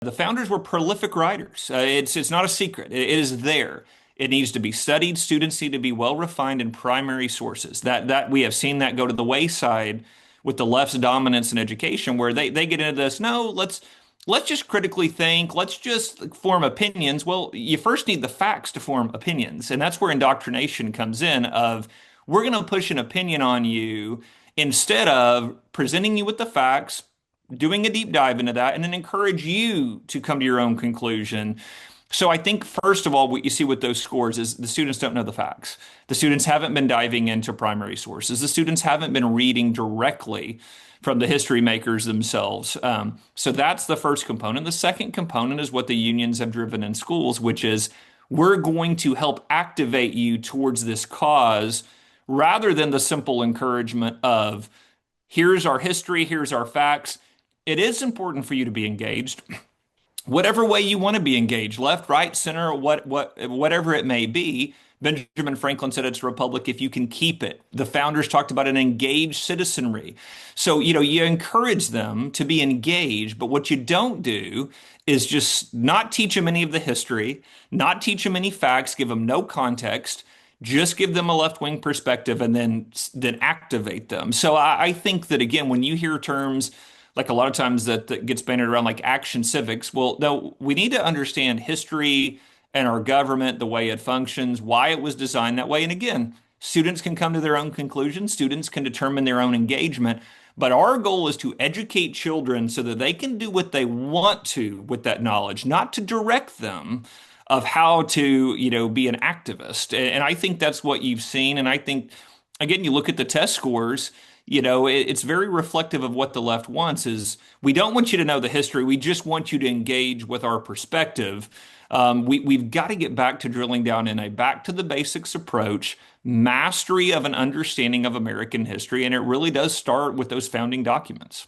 The founders were prolific writers. It's not a secret. It is there. It needs to be studied. Students need to be well refined in primary sources. That we have seen that go to the wayside with the left's dominance in education, where they get into this. No, let's just critically think. Let's just form opinions. Well, you first need the facts to form opinions, and that's where indoctrination comes in. Of we're going to push an opinion on you instead of presenting you with the facts, doing a deep dive into that, and then encourage you to come to your own conclusion. So I think first of all, what you see with those scores is the students don't know the facts. The students haven't been diving into primary sources. The students haven't been reading directly from the history makers themselves. So that's the first component. The second component is what the unions have driven in schools, which is we're going to help activate you towards this cause rather than the simple encouragement of here's our history, here's our facts. It is important for you to be engaged, whatever way you want to be engaged, left, right, center, whatever it may be. Benjamin Franklin said it's a republic if you can keep it. The founders talked about an engaged citizenry. So, you encourage them to be engaged, but what you don't do is just not teach them any of the history, not teach them any facts, give them no context, just give them a left-wing perspective and then activate them. So I think that again, when you hear terms like a lot of times that gets bandied around like action civics. Well, no, we need to understand history and our government, the way it functions, why it was designed that way. And again, students can come to their own conclusions. Students can determine their own engagement. But our goal is to educate children so that they can do what they want to with that knowledge, not to direct them of how to, be an activist. And I think that's what you've seen. And I think, again, you look at the test scores, it's very reflective of what the left wants is we don't want you to know the history. We just want you to engage with our perspective. We've got to get back to drilling down in a back to the basics approach, mastery of an understanding of American history. And it really does start with those founding documents.